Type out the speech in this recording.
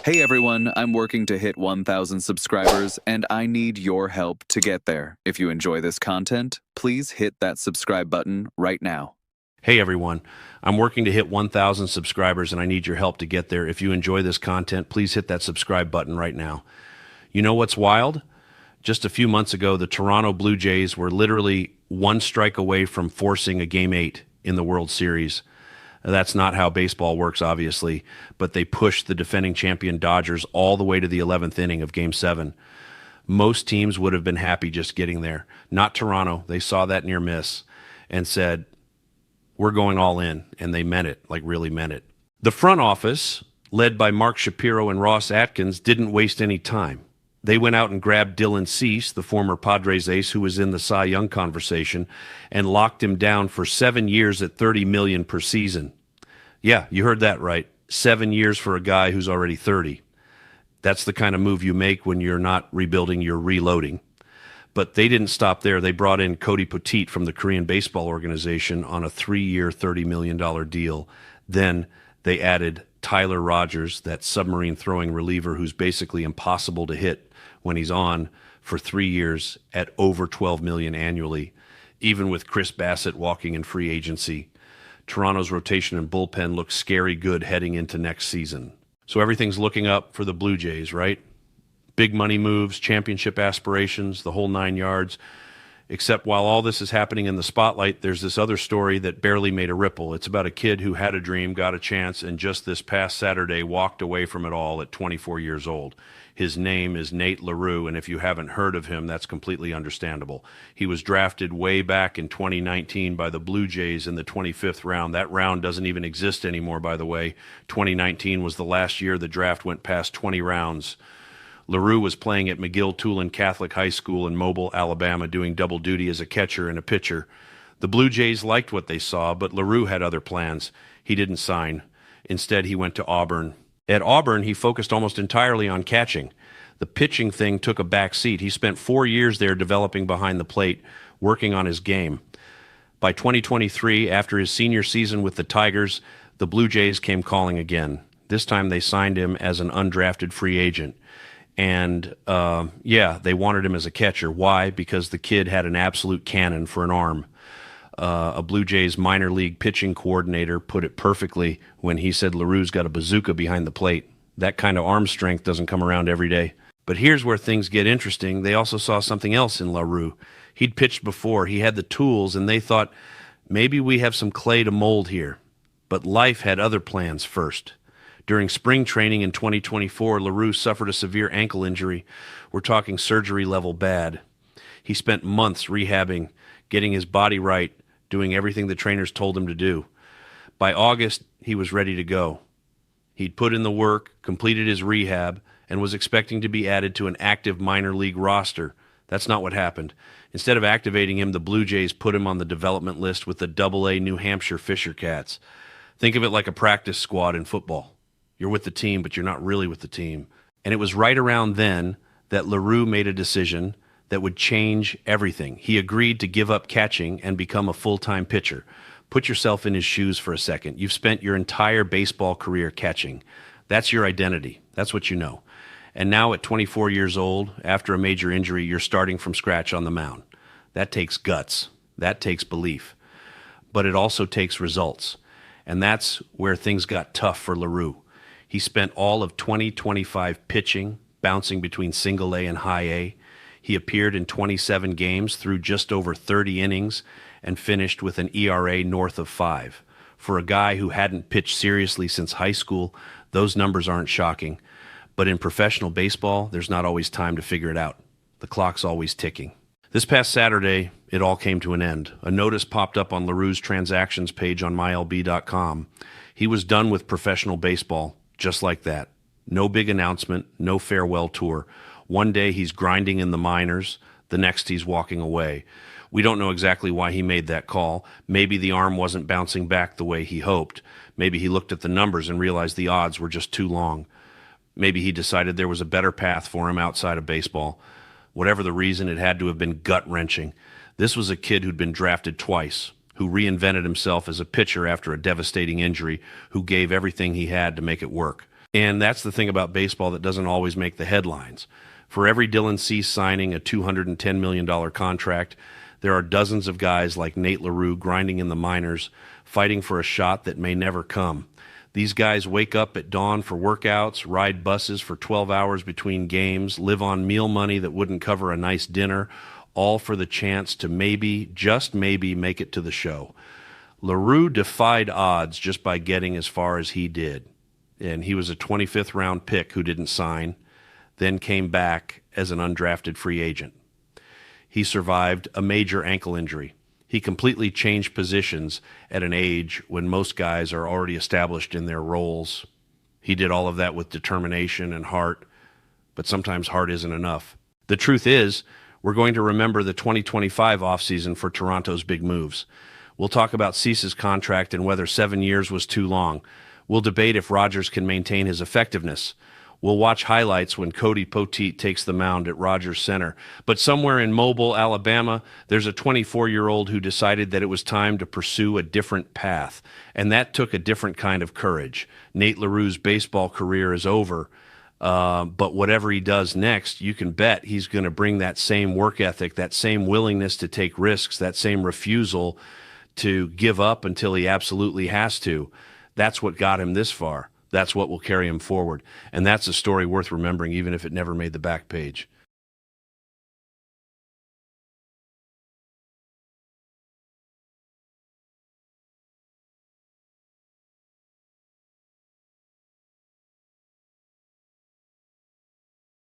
Hey everyone, I'm working to hit 1,000 subscribers and I need your help to get there. If you enjoy this content, please hit that subscribe button right now. Hey everyone, I'm working to hit 1,000 subscribers and I need your help to get there. If you enjoy this content, please hit that subscribe button right now. You know what's wild? Just a few months ago, the Toronto Blue Jays were literally one strike away from forcing a Game 8 in the World Series. That's not how baseball works, obviously, but they pushed the defending champion Dodgers all the way to the 11th inning of Game 7. Most teams would have been happy just getting there. Not Toronto. They saw that near miss and said, we're going all in, and they meant it, like really meant it. The front office, led by Mark Shapiro and Ross Atkins, didn't waste any time. They went out and grabbed Dylan Cease, the former Padres ace who was in the Cy Young conversation, and locked him down for 7 years at $30 million per season. Yeah, you heard that right. 7 years for a guy who's already 30. That's the kind of move you make when you're not rebuilding, you're reloading. But they didn't stop there. They brought in Cody Poteet from the Korean Baseball Organization on a 3-year, $30 million deal. Then they added Tyler Rogers, that submarine throwing reliever who's basically impossible to hit when he's on, for 3 years at over $12 million annually, even with Chris Bassett walking in free agency. Toronto's rotation and bullpen looks scary good heading into next season. So everything's looking up for the Blue Jays, right? Big money moves, championship aspirations, the whole 9 yards. Except while all this is happening in the spotlight, there's this other story that barely made a ripple. It's about a kid who had a dream, got a chance, and just this past Saturday walked away from it all at 24 years old. His name is Nate LaRue, and if you haven't heard of him, that's completely understandable. He was drafted way back in 2019 by the Blue Jays in the 25th round. That round doesn't even exist anymore, by the way. 2019 was the last year the draft went past 20 rounds. LaRue was playing at McGill-Tulane Catholic High School in Mobile, Alabama, doing double duty as a catcher and a pitcher. The Blue Jays liked what they saw, but LaRue had other plans. He didn't sign. Instead, he went to Auburn. At Auburn, he focused almost entirely on catching. The pitching thing took a back seat. He spent 4 years there developing behind the plate, working on his game. By 2023, after his senior season with the Tigers, the Blue Jays came calling again. This time they signed him as an undrafted free agent. And, they wanted him as a catcher. Why? Because the kid had an absolute cannon for an arm. A Blue Jays minor league pitching coordinator put it perfectly when he said LaRue's got a bazooka behind the plate. That kind of arm strength doesn't come around every day. But here's where things get interesting. They also saw something else in LaRue. He'd pitched before. He had the tools, and they thought, maybe we have some clay to mold here. But life had other plans first. During spring training in 2024, LaRue suffered a severe ankle injury. We're talking surgery level bad. He spent months rehabbing, getting his body right, doing everything the trainers told him to do. By August, he was ready to go. He'd put in the work, completed his rehab, and was expecting to be added to an active minor league roster. That's not what happened. Instead of activating him, the Blue Jays put him on the development list with the Double-A New Hampshire Fisher Cats. Think of it like a practice squad in football. You're with the team, but you're not really with the team. And it was right around then that LaRue made a decision that would change everything. He agreed to give up catching and become a full-time pitcher. Put yourself in his shoes for a second. You've spent your entire baseball career catching. That's your identity. That's what you know. And now at 24 years old, after a major injury, you're starting from scratch on the mound. That takes guts. That takes belief. But it also takes results. And that's where things got tough for LaRue. He spent all of 2025 pitching, bouncing between single A and high A. He appeared in 27 games through just over 30 innings and finished with an ERA north of 5. For a guy who hadn't pitched seriously since high school, those numbers aren't shocking. But in professional baseball, there's not always time to figure it out. The clock's always ticking. This past Saturday, it all came to an end. A notice popped up on LaRue's transactions page on MyLB.com. He was done with professional baseball. Just like that. No big announcement, no farewell tour. One day he's grinding in the minors, the next he's walking away. We don't know exactly why he made that call. Maybe the arm wasn't bouncing back the way he hoped. Maybe he looked at the numbers and realized the odds were just too long. Maybe he decided there was a better path for him outside of baseball. Whatever the reason, it had to have been gut-wrenching. This was a kid who'd been drafted twice, who reinvented himself as a pitcher after a devastating injury, who gave everything he had to make it work. And that's the thing about baseball that doesn't always make the headlines. For every Dylan Cease signing a $210 million contract, there are dozens of guys like Nate LaRue grinding in the minors, fighting for a shot that may never come. These guys wake up at dawn for workouts, ride buses for 12 hours between games, live on meal money that wouldn't cover a nice dinner, all for the chance to maybe, just maybe, make it to the show. LaRue defied odds just by getting as far as he did. And he was a 25th round pick who didn't sign, then came back as an undrafted free agent. He survived a major ankle injury. He completely changed positions at an age when most guys are already established in their roles. He did all of that with determination and heart, but sometimes heart isn't enough. The truth is, we're going to remember the 2025 offseason for Toronto's big moves. We'll talk about Cease's contract and whether 7 years was too long. We'll debate if Rogers can maintain his effectiveness. We'll watch highlights when Cody Poteet takes the mound at Rogers Center. But somewhere in Mobile, Alabama, there's a 24-year-old who decided that it was time to pursue a different path. And that took a different kind of courage. Nate LaRue's baseball career is over. But whatever he does next, you can bet he's going to bring that same work ethic, that same willingness to take risks, that same refusal to give up until he absolutely has to. That's what got him this far. That's what will carry him forward. And that's a story worth remembering, even if it never made the back page.